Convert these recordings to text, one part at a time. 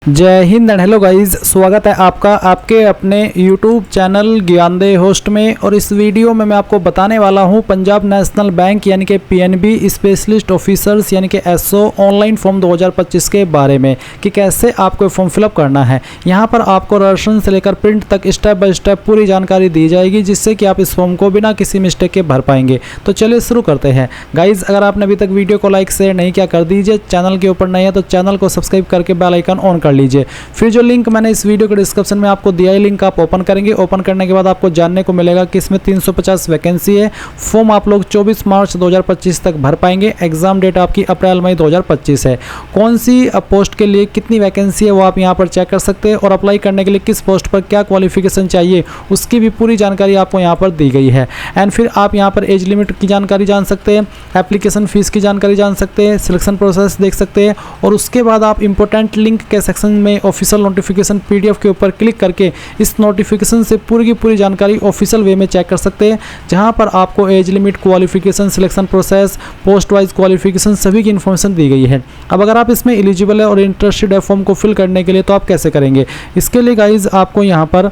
जय Hind and hello guys, स्वागत है आपका आपके अपने यूट्यूब चैनल ज्ञानदे होस्ट में। और इस वीडियो में मैं आपको बताने वाला हूं पंजाब नेशनल बैंक यानी कि पीएनबी स्पेशलिस्ट ऑफिसर्स यानी कि एसओ ऑनलाइन फॉर्म 2025 के बारे में कि कैसे आपको फॉर्म फिलअप करना है। यहां पर आपको रजिस्ट्रेशन से लेकर प्रिंट तक स्टेप बाय स्टेप पूरी जानकारी दी जाएगी, जिससे कि आप इस फॉर्म को बिना किसी मिस्टेक के भर पाएंगे। तो चलिए शुरू करते हैं। गाइज, अगर आपने अभी तक वीडियो को लाइक शेयर नहीं किया कर दीजिए, चैनल के ऊपर नहीं है तो चैनल को सब्सक्राइब करके बेल आइकन ऑन कर लीजिए। फिर जो लिंक मैंने इस वीडियो के डिस्क्रिप्शन में आपको दिया है, लिंक आप ओपन करेंगे। ओपन करने के बाद आपको जानने को मिलेगा कि इसमें 350 वैकेंसी है। फॉर्म आप लोग 24 मार्च 2025 तक भर पाएंगे। एग्जाम डेट आपकी अप्रैल मई 2025 है। कौन सी पोस्ट के लिए कितनी वैकेंसी है वो आप यहाँ पर चेक कर सकते हैं, और अप्लाई करने के लिए किस पोस्ट पर क्या क्वालिफिकेशन चाहिए उसकी भी पूरी जानकारी आपको यहाँ पर दी गई है। एंड फिर आप यहाँ पर एज लिमिट की जानकारी जान सकते हैं, एप्लीकेशन फीस की जानकारी जान सकते हैं, सिलेक्शन प्रोसेस देख सकते हैं, और उसके बाद आप इंपॉर्टेंट लिंक के सेक्शन में ऑफिशियल नोटिफिकेशन पीडीएफ के ऊपर क्लिक करके इस नोटिफिकेशन से पूरी की पूरी जानकारी ऑफिशियल वे में चेक कर सकते हैं, जहां पर आपको age limit, qualification, selection process, post wise qualification सभी की इन्फॉर्मेशन दी गई है। अब अगर आप इसमें एलिजिबल है और इंटरेस्टेड है फॉर्म को फिल करने के लिए, तो आप कैसे करेंगे। इसके लिए गाइज आपको यहाँ पर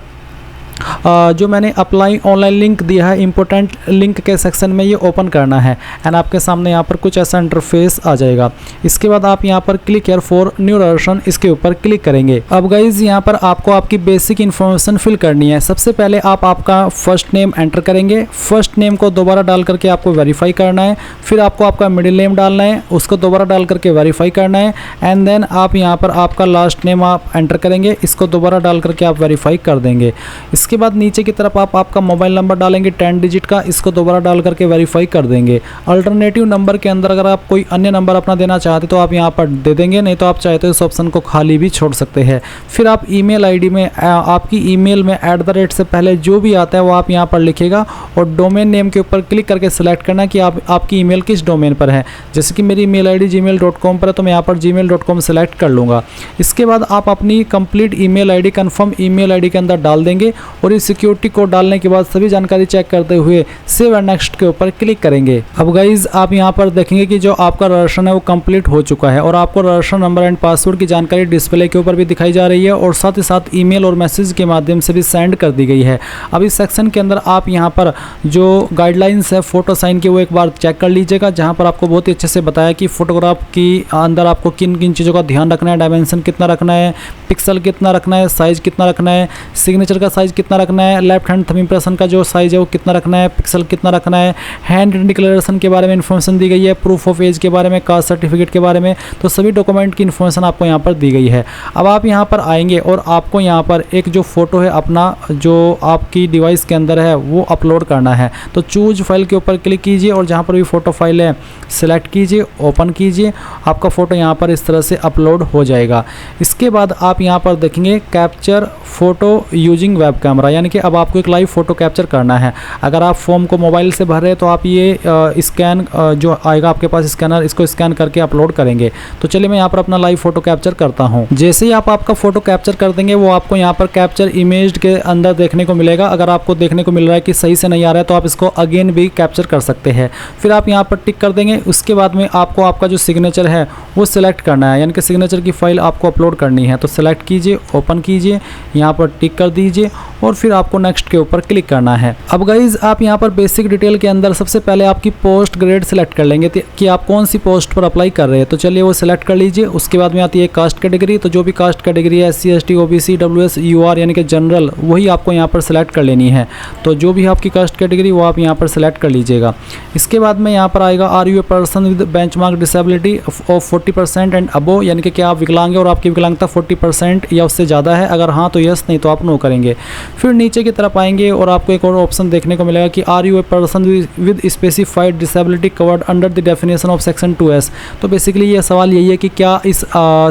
जो मैंने अप्लाई ऑनलाइन लिंक दिया है, इंपॉर्टेंट लिंक के सेक्शन में ये ओपन करना है। एंड आपके सामने यहाँ पर कुछ ऐसा इंटरफेस आ जाएगा। इसके बाद आप यहाँ पर click here for new registration, इसके ऊपर क्लिक करेंगे। अब गाइज यहाँ पर आपको आपकी बेसिक इन्फॉर्मेशन फिल करनी है। सबसे पहले आप आपका फर्स्ट नेम एंटर करेंगे। फर्स्ट नेम को दोबारा डाल करके आपको वेरीफाई करना है। फिर आपको आपका मिडिल नेम डालना है, उसको दोबारा डाल करके वेरीफाई करना है। एंड देन आप यहाँ पर आपका लास्ट नेम आप एंटर करेंगे, इसको दोबारा डाल करके आप वेरीफाई कर देंगे। इसके बाद नीचे की तरफ आप आपका मोबाइल नंबर डालेंगे 10 डिजिट का, इसको दोबारा डाल करके वेरीफाई कर देंगे। अल्टरनेटिव नंबर के अंदर अगर आप कोई अन्य नंबर अपना देना चाहते तो आप यहाँ पर दे देंगे, नहीं तो आप चाहे तो इस ऑप्शन को खाली भी छोड़ सकते हैं। फिर आप ईमेल आईडी में आपकी ईमेल में @ से पहले जो भी आता है वो आप यहाँ पर लिखेगा, और डोमेन नेम के ऊपर क्लिक करके सिलेक्ट करना कि आपकी ईमेल किस डोमेन पर है। जैसे कि मेरी ईमेल आईडी gmail.com पर है, तो मैं यहाँ पर gmail.com सेलेक्ट कर लूँगा। इसके बाद आप अपनी complete email ID confirm email ID के अंदर डाल देंगे, और इस सिक्योरिटी कोड डालने के बाद सभी जानकारी चेक करते हुए सेव एंड नेक्स्ट के ऊपर क्लिक करेंगे। अब गाइज आप यहाँ पर देखेंगे कि जो आपका रजिस्ट्रेशन है वो कंप्लीट हो चुका है, और आपको रजिस्ट्रेशन नंबर एंड पासवर्ड की जानकारी डिस्प्ले के ऊपर भी दिखाई जा रही है, और साथ ही साथ ईमेल और मैसेज के माध्यम से भी सेंड कर दी गई है। अब इस सेक्शन के अंदर आप यहाँ पर जो गाइडलाइंस है फोटो साइन की वो एक बार चेक कर लीजिएगा, जहाँ पर आपको बहुत ही अच्छे से बताया कि फोटोग्राफ की अंदर आपको किन किन चीज़ों का ध्यान रखना है, डायमेंशन कितना रखना है, पिक्सल कितना रखना है, साइज कितना रखना है, सिग्नेचर का साइज कितना रखना है, लेफ्ट हैंड थंब इंप्रेशन का जो साइज है वो कितना रखना है, पिक्सल कितना रखना है, हैंड डिक्लेरेशन के बारे में इन्फॉर्मेशन दी गई है, प्रूफ ऑफ एज के बारे में, कास्ट सर्टिफिकेट के बारे में, तो सभी डॉक्यूमेंट की इन्फॉर्मेशन आपको यहाँ पर दी गई है। अब आप यहाँ पर आएंगे और आपको यहाँ पर एक जो फोटो है अपना जो आपकी डिवाइस के अंदर है वो अपलोड करना है। तो चूज फाइल के ऊपर क्लिक कीजिए, और जहाँ पर भी फोटो फाइल है सिलेक्ट कीजिए, ओपन कीजिए। आपका फोटो यहाँ पर इस तरह से अपलोड हो जाएगा। इसके बाद आप यहाँ पर देखेंगे capture photo using web camera, यानी कि अब आपको एक लाइव फोटो कैप्चर करना है। अगर आप फॉर्म को मोबाइल से भर रहे हैं तो आप ये स्कैन जो आएगा आपके पास स्कैनर, इसको स्कैन करके अपलोड करेंगे। तो चलिए मैं यहाँ पर अपना लाइव फोटो कैप्चर करता हूँ। जैसे ही आप आपका फोटो कैप्चर कर देंगे वो आपको यहाँ पर कैप्चर इमेज के अंदर देखने को मिलेगा। अगर आपको देखने को मिल रहा है कि सही से नहीं आ रहा है तो आप इसको अगेन भी कैप्चर कर सकते हैं। फिर आप यहाँ पर टिक कर देंगे। उसके बाद में आपको आपका जो सिग्नेचर है वो सिलेक्ट करना है, यानी कि सिग्नेचर की फाइल आपको अपलोड करनी है। तो सिलेक्ट कीजिए, ओपन कीजिए, यहाँ पर टिक कर दीजिए, और फिर आपको नेक्स्ट के ऊपर क्लिक करना है। अब गाइज आप यहाँ पर बेसिक डिटेल के अंदर सबसे पहले आपकी पोस्ट ग्रेड सेलेक्ट कर लेंगे कि आप कौन सी पोस्ट पर अप्लाई कर रहे हैं। तो चलिए वो सिलेक्ट कर लीजिए। उसके बाद में आती है कास्ट कैटेगरी, तो जो भी कास्ट कैटेगरी है SC ST OBC WS UR यानी कि जनरल, वही आपको यहाँ पर सेलेक्ट कर लेनी है। तो जो भी आपकी कास्ट कैटेगरी वो आप यहाँ पर सेलेक्ट कर लीजिएगा। इसके बाद में यहाँ पर आएगा are you a person with benchmark disability of 40% and above, यानी कि क्या आप विकलांग हैं और आपकी विकलांगता 40% या उससे ज़्यादा है। अगर हाँ तो यस, नहीं तो आप नो करेंगे। फिर नीचे की तरफ आएंगे और आपको एक और ऑप्शन देखने को मिलेगा कि are you a person with specified disability covered under the definition of section 2S। तो बेसिकली ये सवाल यही है कि क्या इस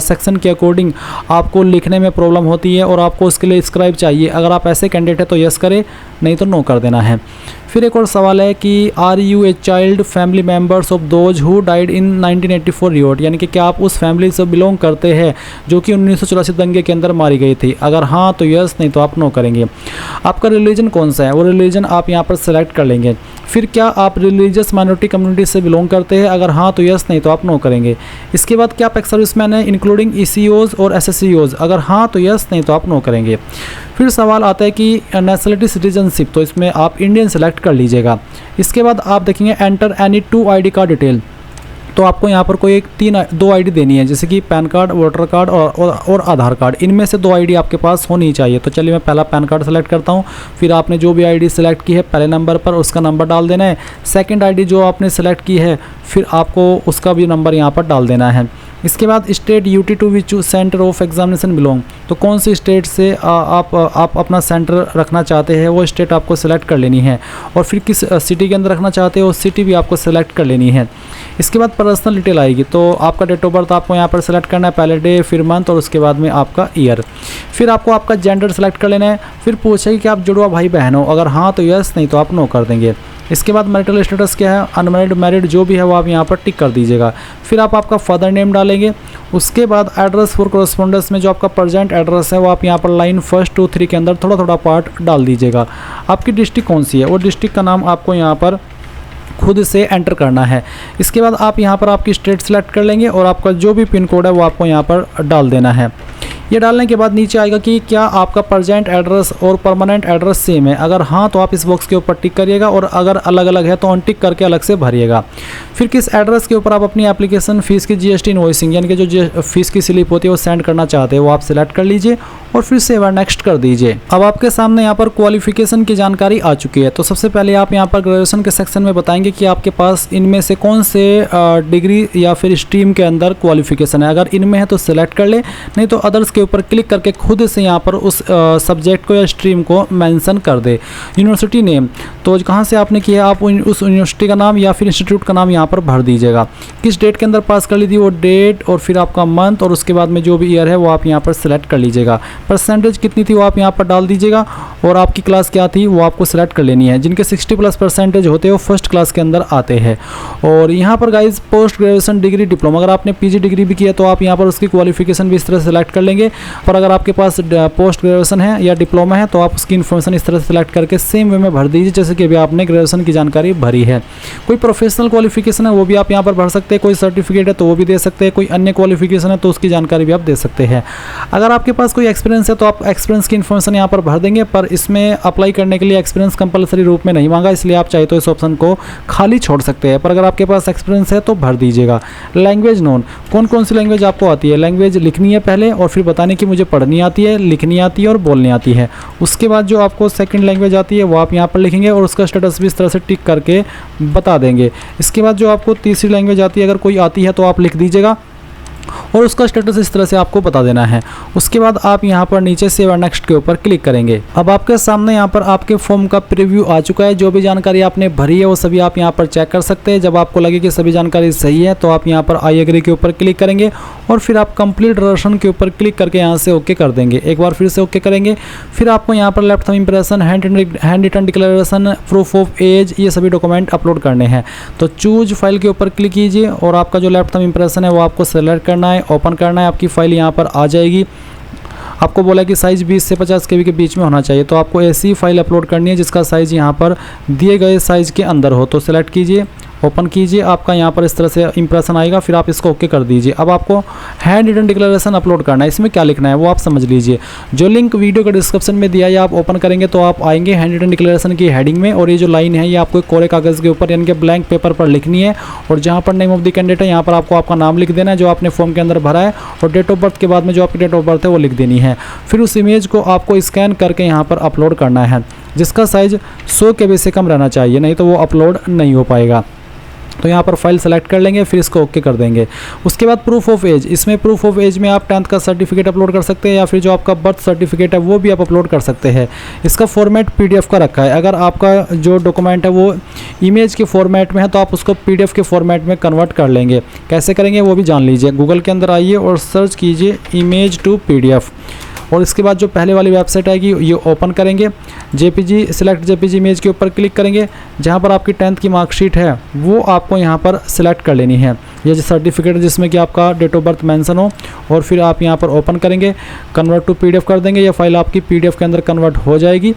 सेक्शन के अकॉर्डिंग आपको लिखने में प्रॉब्लम होती है और आपको उसके लिए स्क्राइब चाहिए। अगर आप ऐसे कैंडिडेट है तो यस करें, नहीं तो नो कर देना है। फिर एक और सवाल है कि are you a child family members of those who died in 1984 revolt, यानी कि क्या आप उस फैमिली से बिलोंग करते हैं जो कि 1984 दंगे के अंदर मारी गई थी। अगर हाँ तो यस, नहीं तो आप नो करेंगे। आपका रिलीजन कौन सा है वो रिलीजन आप यहाँ पर सेलेक्ट कर लेंगे। फिर क्या आप रिलीजियस माइनॉरिटी कम्युनिटी से बिलोंग करते हैं, अगर हाँ तो यस, नहीं तो आप नो करेंगे। इसके बाद क्या आप एक्स सर्विसमैन है इंक्लूडिंग ECOs और SSCOs, अगर हाँ तो यस, नहीं तो आप नो करेंगे। फिर सवाल आता है कि नेशनलिटी सिटीजनशिप, तो इसमें आप इंडियन सेलेक्ट कर लीजिएगा। इसके बाद आप देखेंगे enter any 2 ID card detail, तो आपको यहाँ पर कोई एक 2 ID देनी है, जैसे कि पैन कार्ड, वोटर कार्ड और आधार कार्ड, इनमें से 2 ID आपके पास होनी चाहिए। तो चलिए मैं पहला पैन कार्ड सेलेक्ट करता हूँ। फिर आपने जो भी ID सेलेक्ट की है पहले नंबर पर उसका नंबर डाल देना है। सेकंड ID जो आपने सेलेक्ट की है फिर आपको उसका भी नंबर यहाँ पर डाल देना है। इसके बाद state UT to which centre of examination belong, तो कौन सी स्टेट से आप अपना सेंटर रखना चाहते हैं वो स्टेट आपको सेलेक्ट कर लेनी है, और फिर किस सिटी के अंदर रखना चाहते हो सिटी भी आपको सेलेक्ट कर लेनी है। इसके बाद पर्सनल डिटेल आएगी, तो आपका डेट ऑफ बर्थ आपको यहाँ पर सेलेक्ट करना है, पहले डे फिर मंथ और उसके बाद में आपका ईयर। फिर आपको आपका जेंडर सेलेक्ट कर लेना है। फिर पूछेगी कि आप जुड़वा भाई बहन हो, अगर हाँ तो यस, नहीं तो आप नो कर देंगे। इसके बाद मैरिटल स्टेटस क्या है, अनमैरिड, मैरिड जो भी है वो आप यहाँ पर टिक कर दीजिएगा। फिर आप आपका फादर नेम डालेंगे। उसके बाद एड्रेस फॉर कॉरेस्पॉन्डेंस में जो आपका प्रेजेंट एड्रेस है वो आप यहाँ पर लाइन 1, 2, 3 के अंदर थोड़ा थोड़ा पार्ट डाल दीजिएगा। आपकी डिस्ट्रिक्ट कौन सी है वो डिस्ट्रिक्ट का नाम आपको यहाँ पर खुद से एंटर करना है। इसके बाद आप यहाँ पर आपकी स्टेट सेलेक्ट कर लेंगे और आपका जो भी पिन कोड है वो आपको यहाँ पर डाल देना है। ये डालने के बाद नीचे आएगा कि क्या आपका प्रेजेंट एड्रेस और परमानेंट एड्रेस सेम है, अगर हाँ तो आप इस बॉक्स के ऊपर टिक करिएगा और अगर अलग अलग है तो अनटिक करके अलग से भरिएगा। फिर किस एड्रेस के ऊपर आप अपनी एप्लीकेशन फ़ीस की GST इनवॉइसिंग यानी कि जो फीस की स्लिप होती है वो सेंड करना चाहते हैं वो आप सिलेक्ट कर लीजिए और फिर सेव एंड नेक्स्ट कर दीजिए। अब आपके सामने यहाँ पर क्वालिफिकेशन की जानकारी आ चुकी है। तो सबसे पहले आप यहाँ पर ग्रेजुएशन के सेक्शन में बताएंगे कि आपके पास इनमें से कौन से डिग्री या फिर स्ट्रीम के अंदर क्वालिफिकेशन है, अगर इनमें है तो सिलेक्ट कर ले, नहीं तो अदर्स के ऊपर क्लिक करके खुद से यहाँ पर उस सब्जेक्ट को या स्ट्रीम को मेंशन कर दे। यूनिवर्सिटी नेम, तो कहाँ से आपने किया आप उस यूनिवर्सिटी का नाम या फिर इंस्टीट्यूट का नाम यहाँ पर भर दीजिएगा। किस डेट के अंदर पास कर ली थी वो डेट और फिर आपका मंथ और उसके बाद में जो भी ईयर है वो आप यहाँ पर सिलेक्ट कर लीजिएगा। परसेंटेज कितनी थी वो आप यहाँ पर डाल दीजिएगा और आपकी क्लास क्या थी वो आपको सिलेक्ट कर लेनी है। जिनके 60+ परसेंटेज होते हैं वो फर्स्ट क्लास के अंदर आते हैं। और यहाँ पर guys post graduation degree diploma, अगर आपने PG डिग्री भी किया तो आप यहाँ पर उसकी क्वालिफिकेशन भी इस तरह से सिलेक्ट कर लेंगे। और अगर आपके पास पोस्ट ग्रेजुएशन है या डिप्लोमा है तो आप उसकी इन्फॉर्मेशन इस तरह से सिलेक्ट करके सेम वे में भर दीजिए जैसे कि अभी आपने ग्रेजुएशन की जानकारी भरी है। कोई प्रोफेशनल क्वालिफिकेशन है वो भी आप यहाँ पर भर सकते हैं, कोई सर्टिफिकेट है तो वो भी दे सकते हैं, कोई अन्य क्वालिफिकेशन है तो उसकी जानकारी भी आप दे सकते हैं। अगर आपके पास कोई एक्सपीरियंस है तो आप एक्सपीरियंस की इन्फॉर्मेशन यहाँ पर भर देंगे, पर इसमें अप्लाई करने के लिए एक्सपीरियंस कंपलसरी रूप में नहीं मांगा, इसलिए आप चाहे तो इस ऑप्शन को खाली छोड़ सकते हैं, पर अगर आपके पास एक्सपीरियंस है तो भर दीजिएगा। लैंग्वेज नोन, कौन कौन सी लैंग्वेज आपको आती है, लैंग्वेज लिखनी है पहले और फिर बताने की मुझे पढ़नी आती है, लिखनी आती है और बोलनी आती है। उसके बाद जो आपको सेकंड लैंग्वेज आती है वो आप यहाँ पर लिखेंगे और उसका स्टेटस भी इस तरह से टिक करके बता देंगे। इसके बाद जो आपको तीसरी लैंग्वेज आती है अगर कोई आती है तो आप लिख दीजिएगा और उसका स्टेटस इस तरह से आपको बता देना है। उसके बाद आप यहाँ पर नीचे सेव एंड नेक्स्ट के ऊपर क्लिक करेंगे। अब आपके सामने यहाँ पर आपके फॉर्म का प्रीव्यू आ चुका है। जो भी जानकारी आपने भरी है वो सभी आप यहाँ पर चेक कर सकते हैं। जब आपको लगे कि सभी जानकारी सही है तो आप यहाँ पर आई एग्री के ऊपर क्लिक करेंगे और फिर आप कंप्लीट रजिस्ट्रेशन के ऊपर क्लिक करके यहाँ से ओके कर देंगे। एक बार फिर से ओके करेंगे। फिर आपको यहाँ पर left thumb impression, hand written declaration, proof of age, ये सभी डॉक्यूमेंट अपलोड करने हैं। तो चूज फाइल के ऊपर क्लिक कीजिए और आपका जो लेफ्ट थंब इंप्रेशन है वो आपको सेलेक्ट करना है, ओपन करना है। आपकी फाइल यहाँ पर आ जाएगी। आपको बोला कि साइज़ 20 से 50 KB के बीच में होना चाहिए, तो आपको ऐसी फाइल अपलोड करनी है जिसका साइज़ यहाँ पर दिए गए साइज़ के अंदर हो। तो सेलेक्ट कीजिए, ओपन कीजिए, आपका यहाँ पर इस तरह से इंप्रेशन आएगा। फिर आप इसको ओके कर दीजिए। अब आपको हैंड रिटन डिक्लेरेशन अपलोड करना है। इसमें क्या लिखना है वो आप समझ लीजिए। जो लिंक वीडियो के डिस्क्रिप्शन में दिया है आप ओपन करेंगे तो आप आएंगे हैंड रिटन डिक्लेरेशन की हेडिंग में और ये जो लाइन है ये आपको कोरे कागज़ के ऊपर यानी कि ब्लैंक पेपर पर लिखनी है। और जहाँ पर नेम ऑफ द कैंडिडेट है यहाँ पर आपको आपका नाम लिख देना है जो आपने फॉर्म के अंदर भरा है और डेट ऑफ बर्थ के बाद में जो आपकी डेट ऑफ बर्थ है वो लिख देनी है। फिर उस इमेज को आपको स्कैन करके यहाँ पर अपलोड करना है जिसका साइज़ 100 KB से कम रहना चाहिए, नहीं तो वो अपलोड नहीं हो पाएगा। तो यहाँ पर फाइल सेलेक्ट कर लेंगे, फिर इसको ओके कर देंगे। उसके बाद प्रूफ ऑफ एज, इसमें प्रूफ ऑफ एज में आप 10th का सर्टिफिकेट अपलोड कर सकते हैं या फिर जो आपका बर्थ सर्टिफिकेट है वो भी आप अपलोड कर सकते हैं। इसका फॉर्मेट PDF का रखा है। अगर आपका जो डॉक्यूमेंट है वो इमेज के फॉर्मेट में है तो आप उसको PDF के फॉर्मेट में कन्वर्ट कर लेंगे। कैसे करेंगे वो भी जान लीजिए। गूगल के अंदर आइए और सर्च कीजिए इमेज टू PDF और इसके बाद जो पहले वाली वेबसाइट आएगी ये ओपन करेंगे। JPG सिलेक्ट JPG इमेज के ऊपर क्लिक करेंगे। जहाँ पर आपकी 10th की मार्कशीट है वो आपको यहाँ पर सिलेक्ट कर लेनी है। ये जो सर्टिफिकेट जिसमें कि आपका डेट ऑफ बर्थ मेंशन हो और फिर आप यहाँ पर ओपन करेंगे, कन्वर्ट टू PDF कर देंगे। ये फाइल आपकी PDF के अंदर कन्वर्ट हो जाएगी।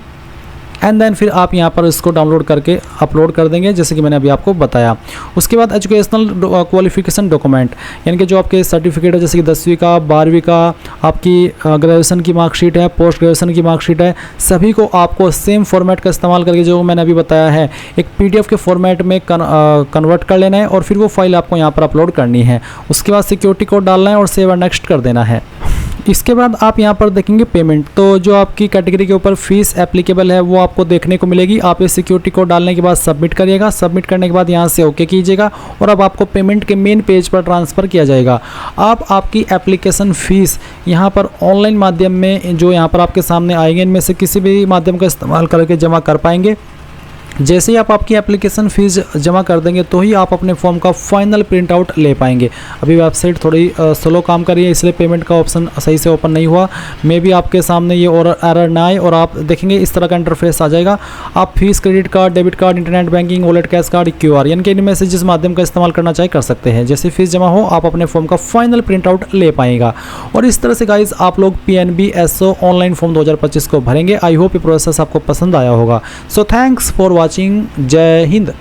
एंड देन फिर आप यहाँ पर इसको डाउनलोड करके अपलोड कर देंगे, जैसे कि मैंने अभी आपको बताया। उसके बाद एजुकेशनल क्वालिफिकेशन डॉक्यूमेंट, यानी कि जो आपके सर्टिफिकेट है, जैसे कि 10वीं का, 12वीं का, आपकी ग्रेजुएशन की मार्कशीट है, पोस्ट ग्रेजुएशन की मार्कशीट है, सभी को आपको सेम फॉर्मेट का इस्तेमाल करके जो मैंने अभी बताया है एक PDF के फॉर्मेट में कन्वर्ट कर लेना है और फिर वो फाइल आपको यहाँ पर अपलोड करनी है। उसके बाद सिक्योरिटी कोड डालना है और सेव एंड नेक्स्ट कर देना है। इसके बाद आप यहाँ पर देखेंगे पेमेंट, तो जो आपकी कैटेगरी के ऊपर फीस एप्लीकेबल है वो आपको देखने को मिलेगी। आप ये सिक्योरिटी कोड डालने के बाद सबमिट करिएगा। सबमिट करने के बाद यहाँ से ओके कीजिएगा और अब आपको पेमेंट के मेन पेज पर ट्रांसफ़र किया जाएगा। आप आपकी एप्लीकेशन फ़ीस यहाँ पर ऑनलाइन माध्यम में जो यहाँ पर आपके सामने आएंगे, इनमें से किसी भी माध्यम का इस्तेमाल करके जमा कर पाएंगे। जैसे ही आप आपकी एप्लीकेशन फ़ीस जमा कर देंगे तो ही आप अपने फॉर्म का फाइनल प्रिंट आउट ले पाएंगे। अभी वेबसाइट थोड़ी स्लो काम कर रही है, इसलिए पेमेंट का ऑप्शन सही से ओपन नहीं हुआ। मे भी आपके सामने ये और एरर ना आए और आप देखेंगे इस तरह का इंटरफेस आ जाएगा। आप fees, credit card, debit card, internet banking, wallet, cash card, QR, यानी कि इनमें से जिस माध्यम का इस्तेमाल करना चाहे कर सकते हैं। जैसे फीस जमा हो आप अपने फॉर्म का फाइनल प्रिंट आउट ले पाएगा। और इस तरह से गाइज आप लोग PNB SO ऑनलाइन फॉर्म 2025 को भरेंगे। आई होप ये प्रोसेस आपको पसंद आया होगा। So thanks for watching. जय हिंद।